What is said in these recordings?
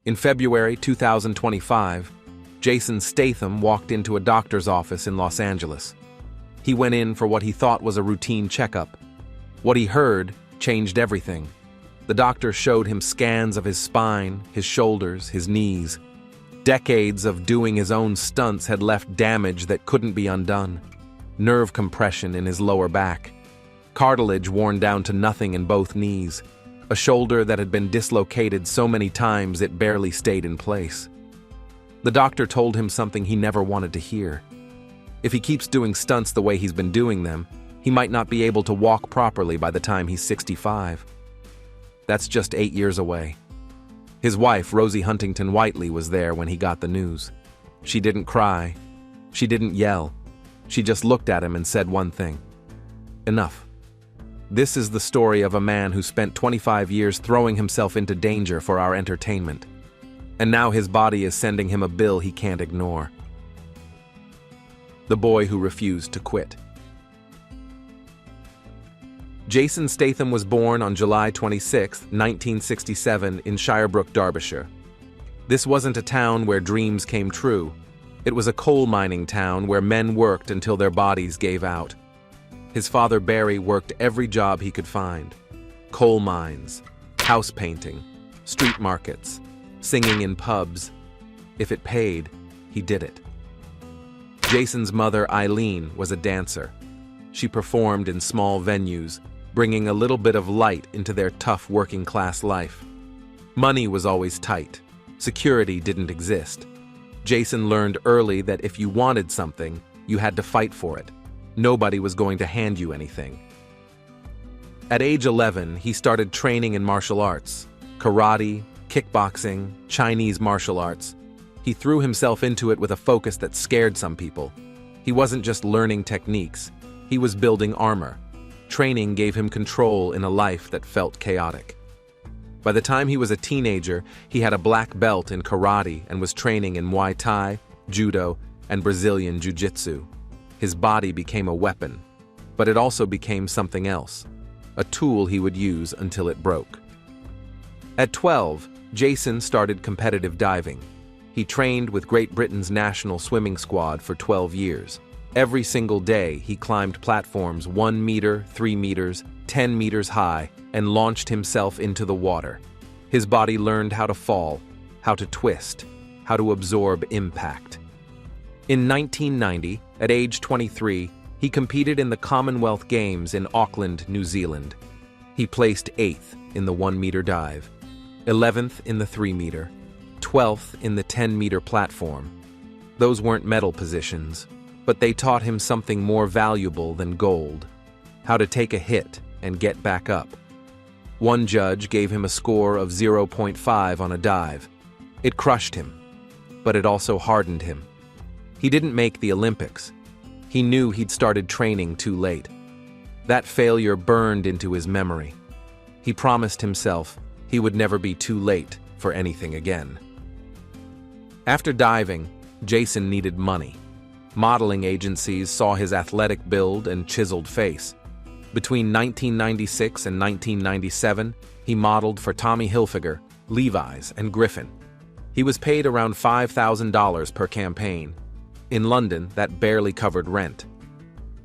In February 2025, Jason Statham walked into a doctor's office in Los Angeles. He went in for what he thought was a routine checkup. What he heard changed everything. The doctor showed him scans of his spine, his shoulders, his knees. Decades of doing his own stunts had left damage that couldn't be undone. Nerve compression in his lower back. Cartilage worn down to nothing in both knees. A shoulder that had been dislocated so many times it barely stayed in place. The doctor told him something he never wanted to hear. If he keeps doing stunts the way he's been doing them, he might not be able to walk properly by the time he's 65. That's just 8 years away. His wife, Rosie Huntington-Whiteley, was there when he got the news. She didn't cry. She didn't yell. She just looked at him and said one thing: enough. This is the story of a man who spent 25 years throwing himself into danger for our entertainment. And now his body is sending him a bill he can't ignore. The boy who refused to quit. Jason Statham was born on July 26, 1967, in Shirebrook, Derbyshire. This wasn't a town where dreams came true. It was a coal mining town where men worked until their bodies gave out. His father Barry worked every job he could find: coal mines, house painting, street markets, singing in pubs. If it paid, he did it. Jason's mother, Eileen, was a dancer. She performed in small venues, bringing a little bit of light into their tough working-class life. Money was always tight. Security didn't exist. Jason learned early that if you wanted something, you had to fight for it. Nobody was going to hand you anything. At age 11, he started training in martial arts: karate, kickboxing, Chinese martial arts. He threw himself into it with a focus that scared some people. He wasn't just learning techniques, he was building armor. Training gave him control in a life that felt chaotic. By the time he was a teenager, he had a black belt in karate and was training in Muay Thai, Judo, and Brazilian Jiu-Jitsu. His body became a weapon, but it also became something else, a tool he would use until it broke. At 12, Jason started competitive diving. He trained with Great Britain's national swimming squad for 12 years. Every single day, he climbed platforms 1 meter, 3 meters, 10 meters high, and launched himself into the water. His body learned how to fall, how to twist, how to absorb impact. In 1990, at age 23, he competed in the Commonwealth Games in Auckland, New Zealand. He placed 8th in the 1 meter dive, 11th in the 3 meter, 12th in the 10 meter platform. Those weren't medal positions, but they taught him something more valuable than gold: how to take a hit and get back up. One judge gave him a score of 0.5 on a dive. It crushed him, but it also hardened him. He didn't make the Olympics. He knew he'd started training too late. That failure burned into his memory. He promised himself he would never be too late for anything again. After diving, Jason needed money. Modeling agencies saw his athletic build and chiseled face. Between 1996 and 1997, he modeled for Tommy Hilfiger, Levi's, and Griffin. He was paid around $5,000 per campaign. In London, that barely covered rent.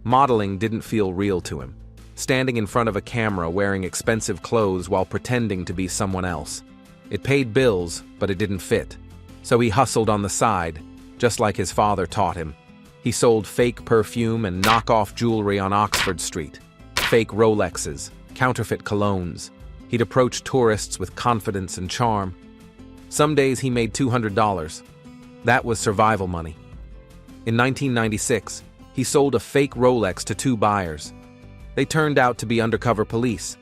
Modeling didn't feel real to him, standing in front of a camera wearing expensive clothes while pretending to be someone else. It paid bills, but it didn't fit. So he hustled on the side, just like his father taught him. He sold fake perfume and knockoff jewelry on Oxford Street, fake Rolexes, counterfeit colognes. He'd approach tourists with confidence and charm. Some days he made $200. That was survival money. In 1996, he sold a fake Rolex to 2 buyers. They turned out to be undercover police.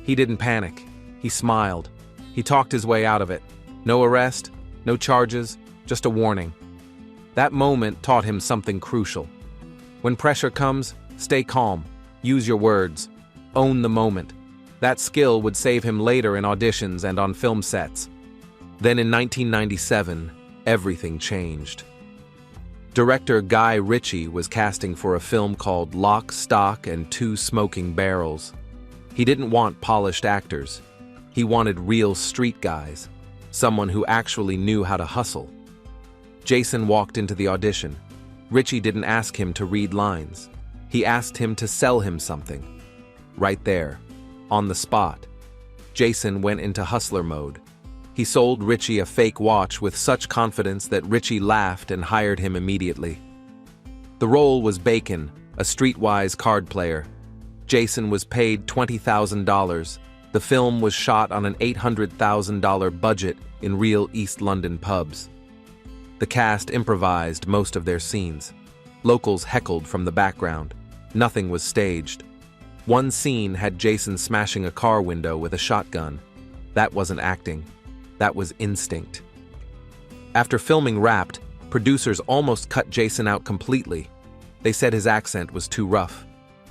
He didn't panic. He smiled. He talked his way out of it. No arrest, no charges, just a warning. That moment taught him something crucial. When pressure comes, stay calm. Use your words. Own the moment. That skill would save him later in auditions and on film sets. Then in 1997, everything changed. Director Guy Ritchie was casting for a film called Lock, Stock, and Two Smoking Barrels. He didn't want polished actors. He wanted real street guys. someone who actually knew how to hustle. Jason walked into the audition. Richie didn't ask him to read lines. He asked him to sell him something. Right there, on the spot, Jason went into hustler mode. He sold Richie a fake watch with such confidence that Richie laughed and hired him immediately. The role was Bacon, a streetwise card player. Jason was paid $20,000. The film was shot on an $800,000 budget in real East London pubs. The cast improvised most of their scenes. Locals heckled from the background. Nothing was staged. One scene had Jason smashing a car window with a shotgun. That wasn't acting. That was instinct. After filming wrapped, producers almost cut Jason out completely. They said his accent was too rough,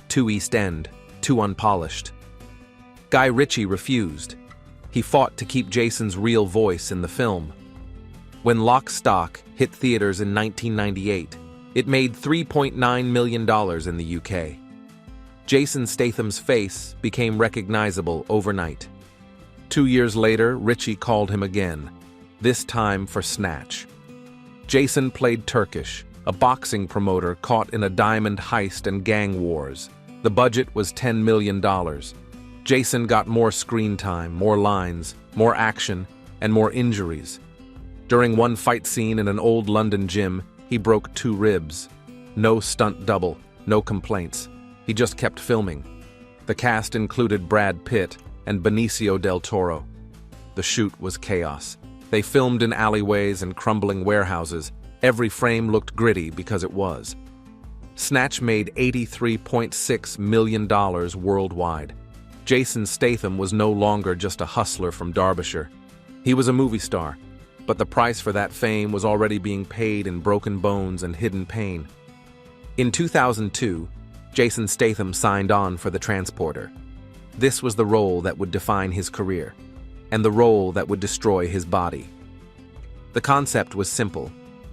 too East End, too unpolished. Guy Ritchie refused. He fought to keep Jason's real voice in the film. When Lock, Stock hit theaters in 1998, it made $3.9 million in the UK. Jason Statham's face became recognizable overnight. 2 years later, Ritchie called him again, this time for Snatch. Jason played Turkish, a boxing promoter caught in a diamond heist and gang wars. The budget was $10 million. Jason got more screen time, more lines, more action, and more injuries. During one fight scene in an old London gym, he broke 2 ribs. No stunt double, no complaints. He just kept filming. The cast included Brad Pitt and Benicio del Toro. The shoot was chaos. They filmed in alleyways and crumbling warehouses. Every frame looked gritty because it was. Snatch made $83.6 million worldwide. Jason Statham was no longer just a hustler from Derbyshire. He was a movie star, but the price for that fame was already being paid in broken bones and hidden pain. In 2002, Jason Statham signed on for The Transporter. This was the role that would define his career, and the role that would destroy his body. The concept was simple: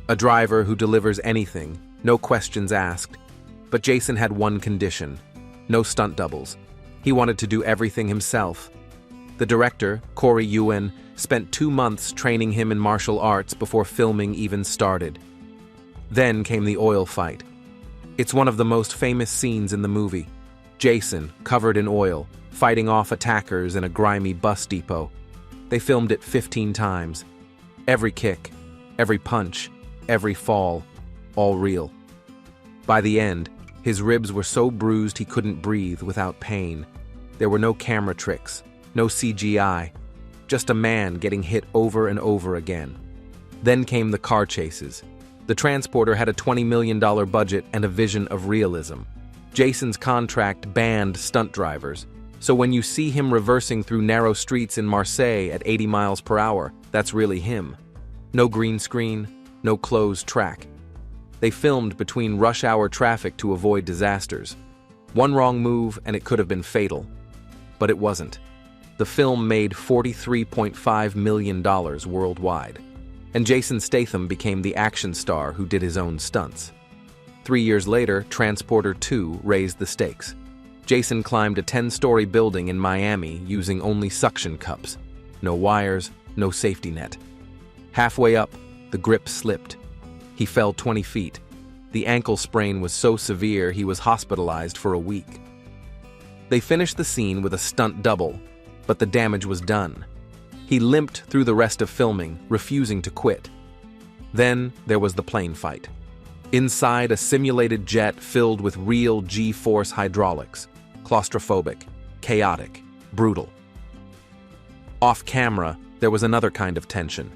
a driver who delivers anything, no questions asked. But Jason had one condition: no stunt doubles. He wanted to do everything himself. The director, Corey Ewan, spent 2 months training him in martial arts before filming even started. Then came the oil fight. It's one of the most famous scenes in the movie. Jason, covered in oil, fighting off attackers in a grimy bus depot. They filmed it 15 times. Every kick, every punch, every fall, all real. By the end, his ribs were so bruised he couldn't breathe without pain. There were no camera tricks, no CGI, just a man getting hit over and over again. Then came the car chases. The Transporter had a $20 million budget and a vision of realism. Jason's contract banned stunt drivers, so when you see him reversing through narrow streets in Marseille at 80 miles per hour, that's really him. No green screen, no closed track. They filmed between rush hour traffic to avoid disasters. One wrong move and it could have been fatal. But it wasn't. The film made $43.5 million worldwide. And Jason Statham became the action star who did his own stunts. 3 years later, Transporter 2 raised the stakes. Jason climbed a 10-story building in Miami using only suction cups. No wires, no safety net. Halfway up, the grip slipped. He fell 20 feet. The ankle sprain was so severe he was hospitalized for a week. They finished the scene with a stunt double, but the damage was done. He limped through the rest of filming, refusing to quit. Then there was the plane fight. Inside a simulated jet filled with real G-force hydraulics. Claustrophobic, chaotic, brutal. Off camera, there was another kind of tension.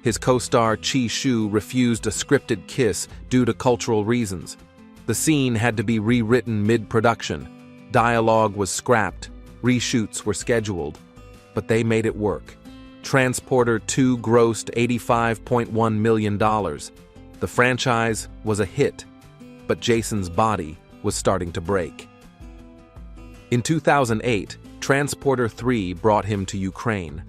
His co-star Chi Shu refused a scripted kiss due to cultural reasons. The scene had to be rewritten mid-production. Dialogue was scrapped, reshoots were scheduled, but they made it work. Transporter 2 grossed $85.1 million. The franchise was a hit, but Jason's body was starting to break. In 2008, Transporter 3 brought him to Ukraine.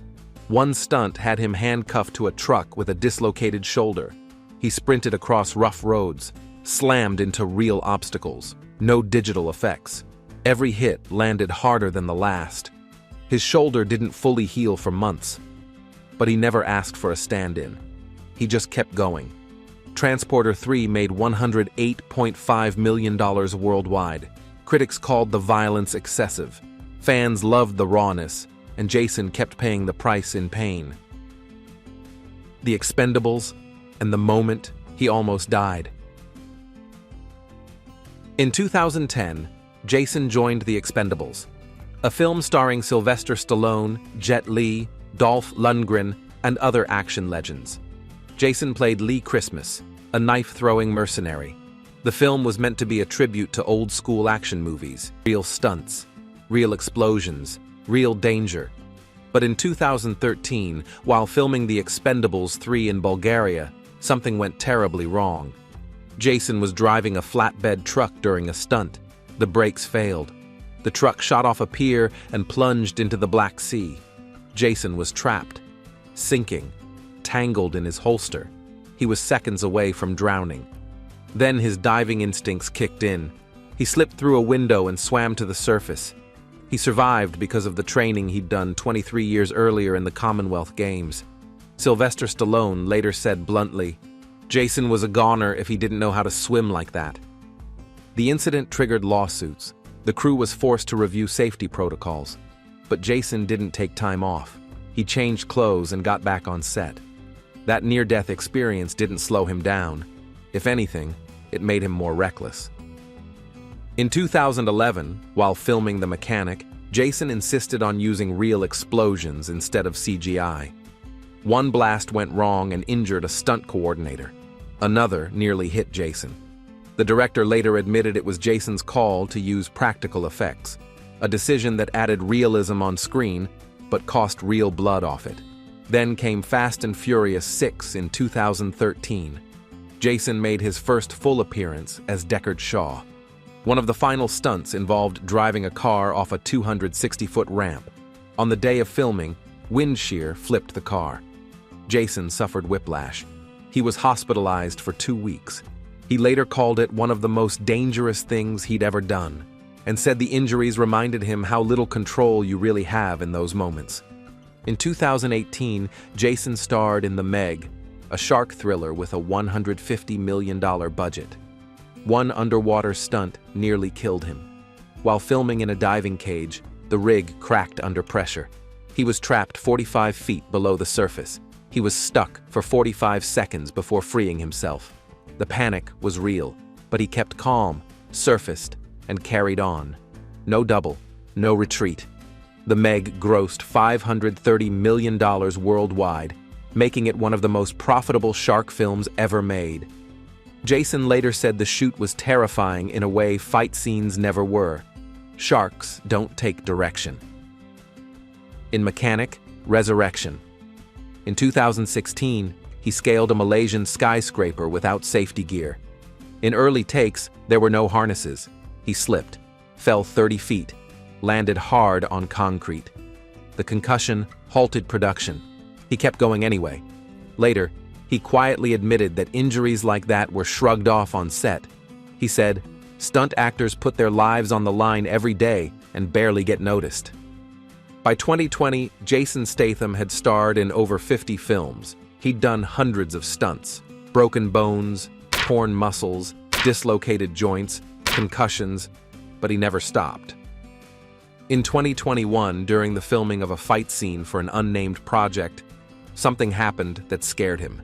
One stunt had him handcuffed to a truck with a dislocated shoulder. He sprinted across rough roads, slammed into real obstacles. No digital effects. Every hit landed harder than the last. His shoulder didn't fully heal for months. but he never asked for a stand-in. He just kept going. Transporter 3 made $108.5 million worldwide. Critics called the violence excessive. Fans loved the rawness, and Jason kept paying the price in pain. The Expendables, and the moment he almost died. In 2010, Jason joined The Expendables, a film starring Sylvester Stallone, Jet Li, Dolph Lundgren, and other action legends. Jason played Lee Christmas, a knife-throwing mercenary. The film was meant to be a tribute to old-school action movies, real stunts, real explosions, real danger. But in 2013, while filming The Expendables 3 in Bulgaria, something went terribly wrong. Jason was driving a flatbed truck during a stunt. The brakes failed. The truck shot off a pier and plunged into the Black Sea. Jason was trapped, sinking, tangled in his holster. He was seconds away from drowning. Then his diving instincts kicked in. He slipped through a window and swam to the surface. He survived because of the training he'd done 23 years earlier in the Commonwealth Games. Sylvester Stallone later said bluntly, "Jason was a goner if he didn't know how to swim like that." The incident triggered lawsuits. The crew was forced to review safety protocols. But Jason didn't take time off. He changed clothes and got back on set. That near-death experience didn't slow him down. If anything, it made him more reckless. In 2011, while filming The Mechanic, Jason insisted on using real explosions instead of CGI. One blast went wrong and injured a stunt coordinator. Another nearly hit Jason. The director later admitted it was Jason's call to use practical effects, a decision that added realism on screen but cost real blood off it. Then came Fast and Furious 6 in 2013. Jason made his first full appearance as Deckard Shaw. One of the final stunts involved driving a car off a 260-foot ramp. On the day of filming, wind shear flipped the car. Jason suffered whiplash. He was hospitalized for 2 weeks. He later called it one of the most dangerous things he'd ever done, and said the injuries reminded him how little control you really have in those moments. In 2018, Jason starred in The Meg, a shark thriller with a $150 million budget. One underwater stunt nearly killed him. While filming in a diving cage, the rig cracked under pressure. He was trapped 45 feet below the surface. He was stuck for 45 seconds before freeing himself. The panic was real, but he kept calm, surfaced, and carried on. No double, no retreat. The Meg grossed $530 million worldwide, making it one of the most profitable shark films ever made. Jason later said the shoot was terrifying in a way fight scenes never were. Sharks don't take direction. In Mechanic, Resurrection. In 2016, he scaled a Malaysian skyscraper without safety gear. In early takes, there were no harnesses. He slipped, fell 30 feet, landed hard on concrete. The concussion halted production. He kept going anyway. Later, he quietly admitted that injuries like that were shrugged off on set. He said, "Stunt actors put their lives on the line every day and barely get noticed." By 2020, Jason Statham had starred in over 50 films. He'd done hundreds of stunts, broken bones, torn muscles, dislocated joints, concussions, but he never stopped. In 2021, during the filming of a fight scene for an unnamed project, something happened that scared him.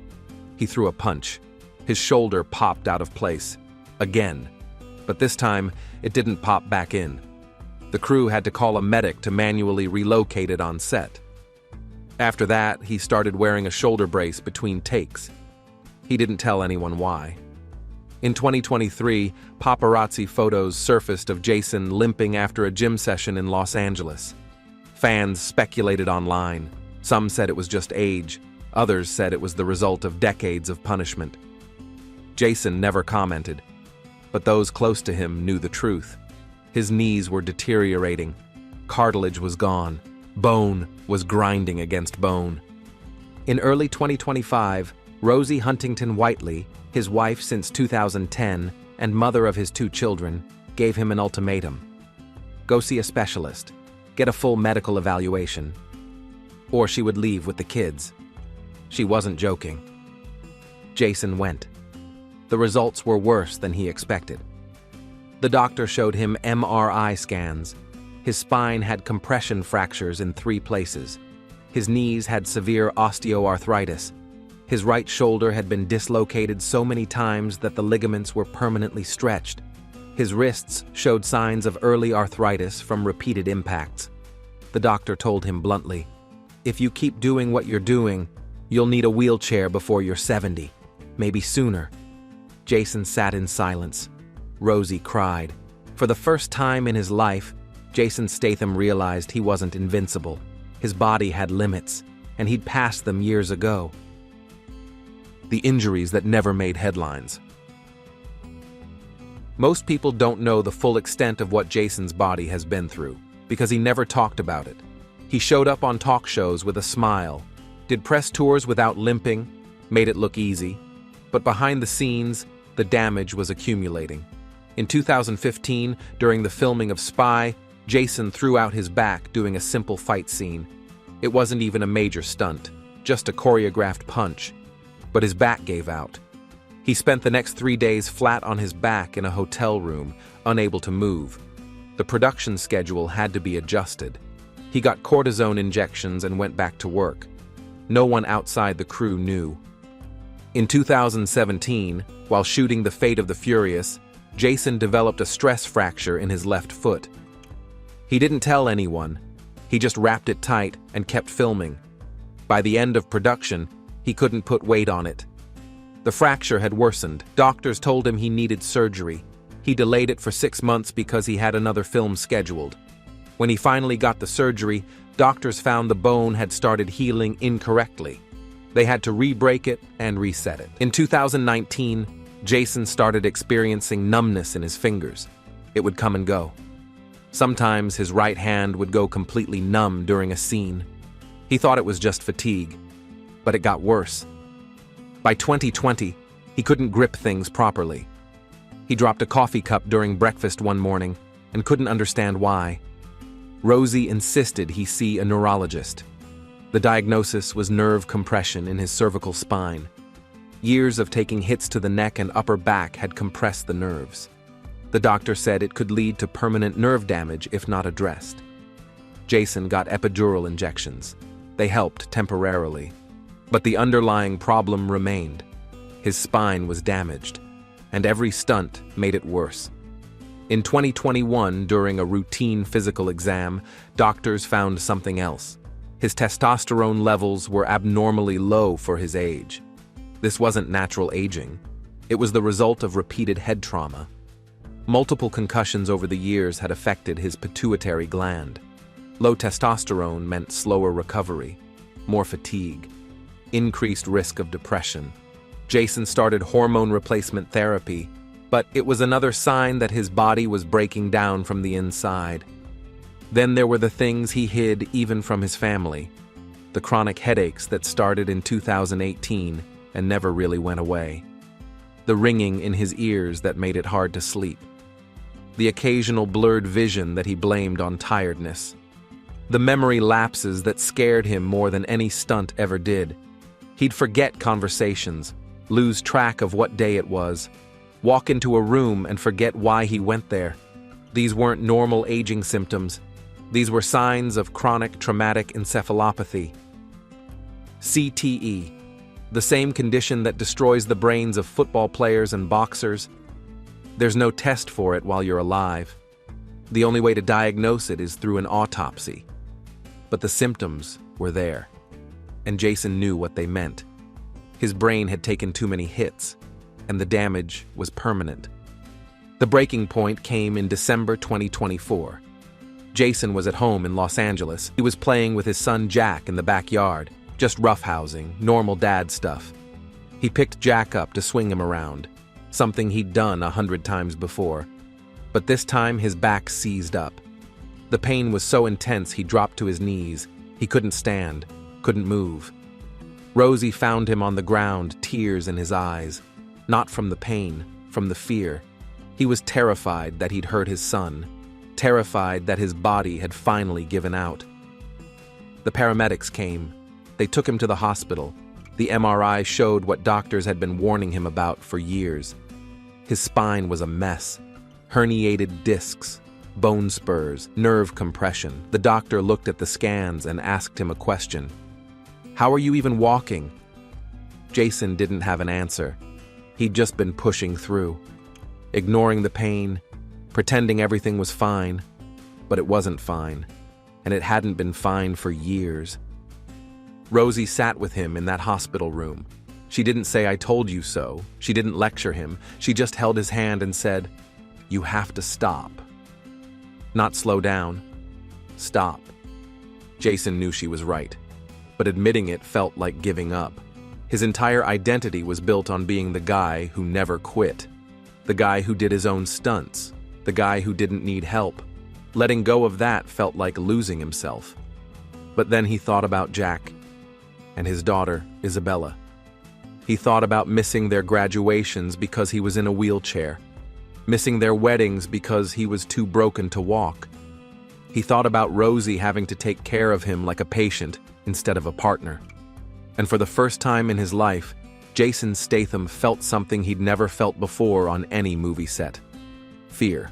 He threw a punch. His shoulder popped out of place. Again. But this time, it didn't pop back in. The crew had to call a medic to manually relocate it on set. After that, he started wearing a shoulder brace between takes. He didn't tell anyone why. In 2023, paparazzi photos surfaced of Jason limping after a gym session in Los Angeles. Fans speculated online. Some said it was just age. Others said it was the result of decades of punishment. Jason never commented, but those close to him knew the truth. His knees were deteriorating. Cartilage was gone. Bone was grinding against bone. In early 2025, Rosie Huntington-Whiteley, his wife since 2010 and mother of his 2 children, gave him an ultimatum. Go see a specialist, get a full medical evaluation, or she would leave with the kids. She wasn't joking. Jason went. The results were worse than he expected. The doctor showed him MRI scans. His spine had compression fractures in 3 places. His knees had severe osteoarthritis. His right shoulder had been dislocated so many times that the ligaments were permanently stretched. His wrists showed signs of early arthritis from repeated impacts. The doctor told him bluntly, "If you keep doing what you're doing, you'll need a wheelchair before you're 70, maybe sooner." Jason sat in silence. Rosie cried. For the first time in his life, Jason Statham realized he wasn't invincible. His body had limits, and he'd passed them years ago. The injuries that never made headlines. Most people don't know the full extent of what Jason's body has been through, because he never talked about it. He showed up on talk shows with a smile, did press tours without limping, made it look easy, but behind the scenes, the damage was accumulating. In 2015, during the filming of Spy, Jason threw out his back doing a simple fight scene. It wasn't even a major stunt, just a choreographed punch. But his back gave out. He spent the next 3 days flat on his back in a hotel room, unable to move. The production schedule had to be adjusted. He got cortisone injections and went back to work. No one outside the crew knew. In 2017, while shooting The Fate of the Furious, Jason developed a stress fracture in his left foot. He didn't tell anyone. He just wrapped it tight and kept filming. By the end of production, he couldn't put weight on it. The fracture had worsened. Doctors told him he needed surgery. He delayed it for 6 months because he had another film scheduled. When he finally got the surgery, doctors found the bone had started healing incorrectly. They had to re-break it and reset it. In 2019, Jason started experiencing numbness in his fingers. It would come and go. Sometimes his right hand would go completely numb during a scene. He thought it was just fatigue, but it got worse. By 2020, he couldn't grip things properly. He dropped a coffee cup during breakfast one morning and couldn't understand why. Rosie insisted he see a neurologist. The diagnosis was nerve compression in his cervical spine. Years of taking hits to the neck and upper back had compressed the nerves. The doctor said it could lead to permanent nerve damage if not addressed. Jason got epidural injections. They helped temporarily. But the underlying problem remained. His spine was damaged, and every stunt made it worse. In 2021, during a routine physical exam, doctors found something else. His testosterone levels were abnormally low for his age. This wasn't natural aging. It was the result of repeated head trauma. Multiple concussions over the years had affected his pituitary gland. Low testosterone meant slower recovery, more fatigue, increased risk of depression. Jason started hormone replacement therapy, but it was another sign that his body was breaking down from the inside. Then there were the things he hid even from his family. The chronic headaches that started in 2018 and never really went away. The ringing in his ears that made it hard to sleep. The occasional blurred vision that he blamed on tiredness. The memory lapses that scared him more than any stunt ever did. He'd forget conversations, lose track of what day it was, walk into a room and forget why he went there. These weren't normal aging symptoms. These were signs of chronic traumatic encephalopathy. CTE, the same condition that destroys the brains of football players and boxers. There's no test for it while you're alive. The only way to diagnose it is through an autopsy. But the symptoms were there, and Jason knew what they meant. His brain had taken too many hits, and the damage was permanent. The breaking point came in December 2024. Jason was at home in Los Angeles. He was playing with his son Jack in the backyard, just roughhousing, normal dad stuff. He picked Jack up to swing him around, something he'd done 100 times before. But this time his back seized up. The pain was so intense he dropped to his knees. He couldn't stand, couldn't move. Rosie found him on the ground, tears in his eyes. Not from the pain, from the fear. He was terrified that he'd hurt his son, terrified that his body had finally given out. The paramedics came. They took him to the hospital. The MRI showed what doctors had been warning him about for years. His spine was a mess. Herniated discs, bone spurs, nerve compression. The doctor looked at the scans and asked him a question. "How are you even walking?" Jason didn't have an answer. He'd just been pushing through, ignoring the pain, pretending everything was fine, but it wasn't fine, and it hadn't been fine for years. Rosie sat with him in that hospital room. She didn't say, "I told you so." She didn't lecture him. She just held his hand and said, "You have to stop." Not slow down. Stop. Jason knew she was right, but admitting it felt like giving up. His entire identity was built on being the guy who never quit, the guy who did his own stunts, the guy who didn't need help. Letting go of that felt like losing himself. But then he thought about Jack and his daughter, Isabella. He thought about missing their graduations because he was in a wheelchair, missing their weddings because he was too broken to walk. He thought about Rosie having to take care of him like a patient instead of a partner. And for the first time in his life, Jason Statham felt something he'd never felt before on any movie set. Fear.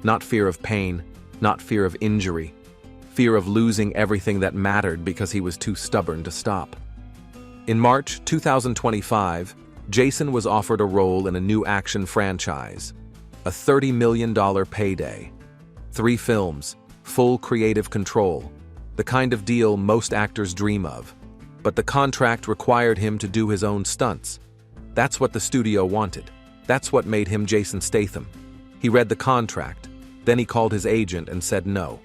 Not fear of pain, not fear of injury. Fear of losing everything that mattered because he was too stubborn to stop. In March 2025, Jason was offered a role in a new action franchise. A $30 million payday. 3 films, full creative control. The kind of deal most actors dream of. But the contract required him to do his own stunts. That's what the studio wanted. That's what made him Jason Statham. He read the contract, then he called his agent and said no.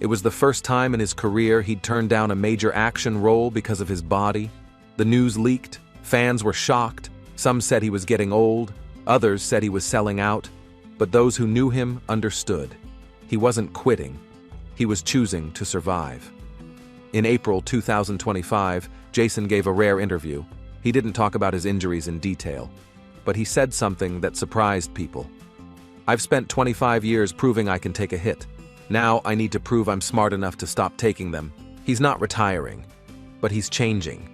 It was the first time in his career he'd turned down a major action role because of his body. The news leaked, fans were shocked, some said he was getting old, others said he was selling out, but those who knew him understood. He wasn't quitting, he was choosing to survive. In April 2025, Jason gave a rare interview. He didn't talk about his injuries in detail, but he said something that surprised people. "I've spent 25 years proving I can take a hit. Now I need to prove I'm smart enough to stop taking them." He's not retiring, but he's changing.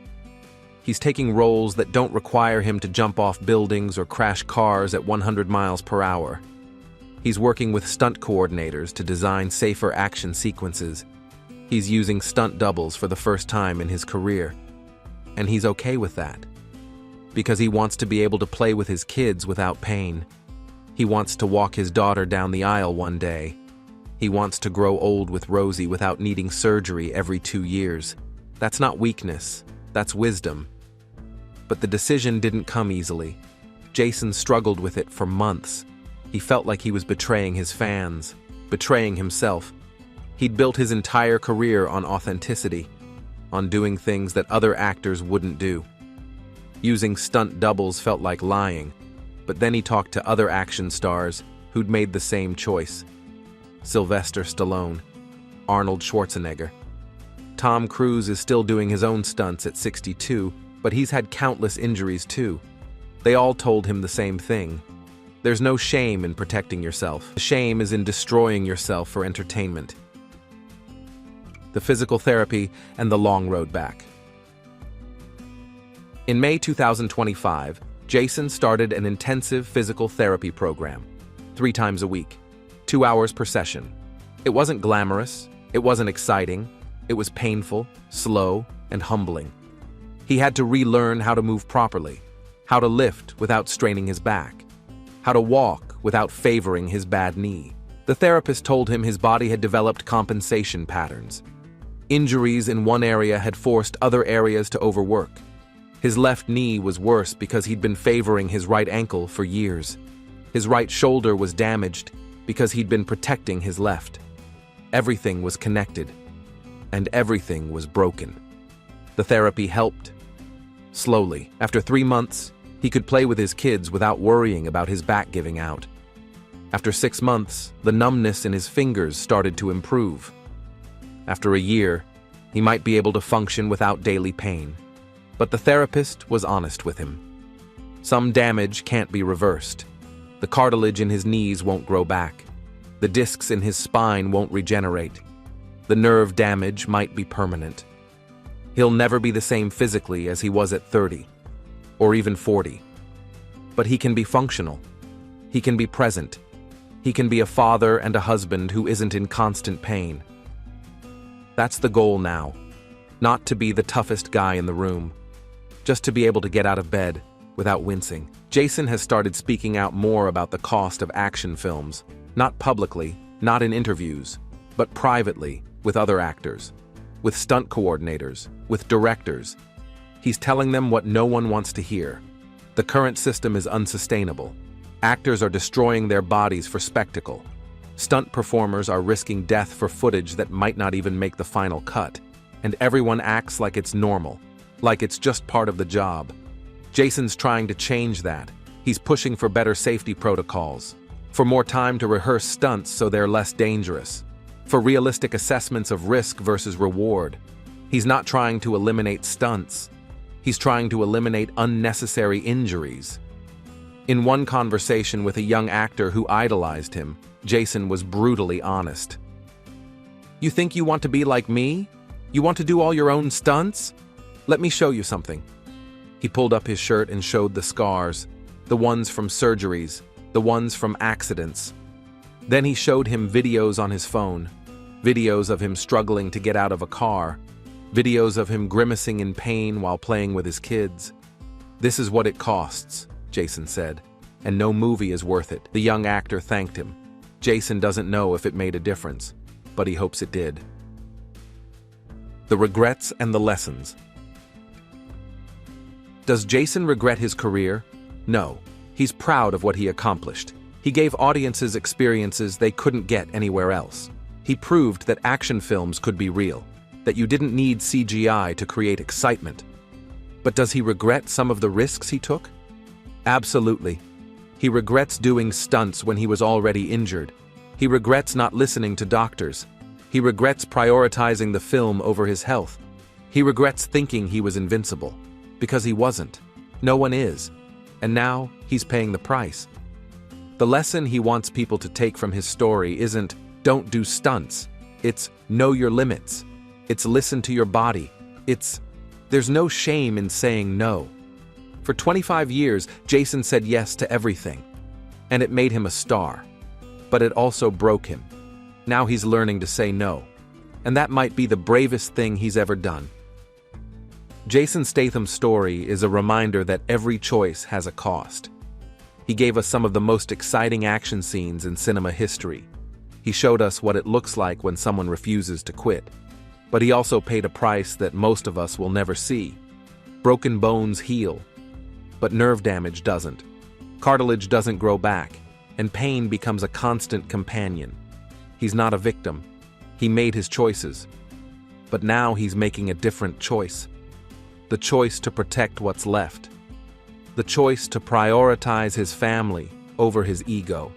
He's taking roles that don't require him to jump off buildings or crash cars at 100 miles per hour. He's working with stunt coordinators to design safer action sequences. He's using stunt doubles for the first time in his career. And he's okay with that. Because he wants to be able to play with his kids without pain. He wants to walk his daughter down the aisle one day. He wants to grow old with Rosie without needing surgery every 2 years. That's not weakness, that's wisdom. But the decision didn't come easily. Jason struggled with it for months. He felt like he was betraying his fans, betraying himself. He'd built his entire career on authenticity, on doing things that other actors wouldn't do. Using stunt doubles felt like lying, but then he talked to other action stars who'd made the same choice. Sylvester Stallone, Arnold Schwarzenegger. Tom Cruise is still doing his own stunts at 62, but he's had countless injuries too. They all told him the same thing. There's no shame in protecting yourself. The shame is in destroying yourself for entertainment. The physical therapy and the long road back. In May 2025, Jason started an intensive physical therapy program, 3 times a week, 2 hours per session. It wasn't glamorous, it wasn't exciting, it was painful, slow, and humbling. He had to relearn how to move properly, how to lift without straining his back, how to walk without favoring his bad knee. The therapist told him his body had developed compensation patterns. Injuries in one area had forced other areas to overwork. His left knee was worse because he'd been favoring his right ankle for years. His right shoulder was damaged because he'd been protecting his left. Everything was connected, and everything was broken. The therapy helped. Slowly, after 3 months, he could play with his kids without worrying about his back giving out. After 6 months, the numbness in his fingers started to improve. After a year, he might be able to function without daily pain. But the therapist was honest with him. Some damage can't be reversed. The cartilage in his knees won't grow back. The discs in his spine won't regenerate. The nerve damage might be permanent. He'll never be the same physically as he was at 30, or even 40. But he can be functional. He can be present. He can be a father and a husband who isn't in constant pain. That's the goal now. Not to be the toughest guy in the room. Just to be able to get out of bed without wincing. Jason has started speaking out more about the cost of action films. Not publicly, not in interviews, but privately, with other actors, with stunt coordinators, with directors. He's telling them what no one wants to hear. The current system is unsustainable. Actors are destroying their bodies for spectacle. Stunt performers are risking death for footage that might not even make the final cut. And everyone acts like it's normal, like it's just part of the job. Jason's trying to change that. He's pushing for better safety protocols, for more time to rehearse stunts so they're less dangerous, for realistic assessments of risk versus reward. He's not trying to eliminate stunts. He's trying to eliminate unnecessary injuries. In one conversation with a young actor who idolized him, Jason was brutally honest. "You think you want to be like me? You want to do all your own stunts? Let me show you something." He pulled up his shirt and showed the scars, the ones from surgeries, the ones from accidents. Then he showed him videos on his phone, videos of him struggling to get out of a car, videos of him grimacing in pain while playing with his kids. "This is what it costs," Jason said, "and no movie is worth it." The young actor thanked him. Jason doesn't know if it made a difference, but he hopes it did. The regrets and the lessons. Does Jason regret his career? No. He's proud of what he accomplished. He gave audiences experiences they couldn't get anywhere else. He proved that action films could be real, that you didn't need CGI to create excitement. But does he regret some of the risks he took? Absolutely. He regrets doing stunts when he was already injured. He regrets not listening to doctors. He regrets prioritizing the film over his health. He regrets thinking he was invincible, because he wasn't. No one is. And now, he's paying the price. The lesson he wants people to take from his story isn't, "Don't do stunts." It's, "Know your limits." It's, "Listen to your body." It's, "There's no shame in saying no." For 25 years, Jason said yes to everything. And it made him a star. But it also broke him. Now he's learning to say no. And that might be the bravest thing he's ever done. Jason Statham's story is a reminder that every choice has a cost. He gave us some of the most exciting action scenes in cinema history. He showed us what it looks like when someone refuses to quit. But he also paid a price that most of us will never see. Broken bones heal, but nerve damage doesn't. Cartilage doesn't grow back, and pain becomes a constant companion. He's not a victim. He made his choices. But now he's making a different choice. The choice to protect what's left. The choice to prioritize his family over his ego.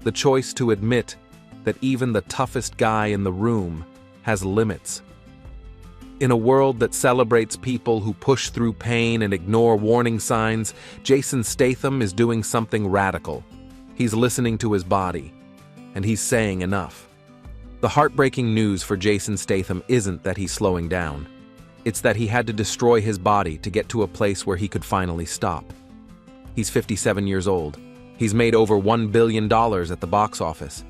The choice to admit that even the toughest guy in the room has limits. In a world that celebrates people who push through pain and ignore warning signs, Jason Statham is doing something radical. He's listening to his body, and he's saying enough. The heartbreaking news for Jason Statham isn't that he's slowing down. It's that he had to destroy his body to get to a place where he could finally stop. He's 57 years old. He's made over $1 billion at the box office.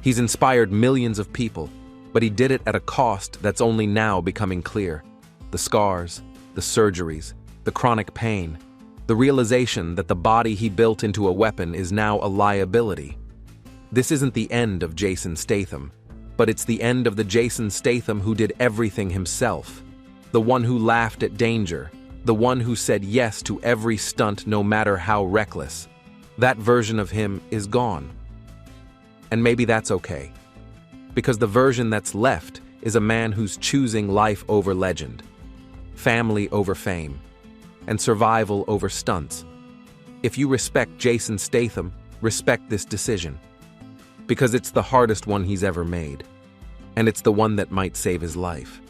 He's inspired millions of people, but he did it at a cost that's only now becoming clear. The scars, the surgeries, the chronic pain, the realization that the body he built into a weapon is now a liability. This isn't the end of Jason Statham, but it's the end of the Jason Statham who did everything himself. The one who laughed at danger, the one who said yes to every stunt no matter how reckless. That version of him is gone. And maybe that's okay. Because the version that's left is a man who's choosing life over legend, family over fame, and survival over stunts. If you respect Jason Statham, respect this decision. Because it's the hardest one he's ever made. And it's the one that might save his life.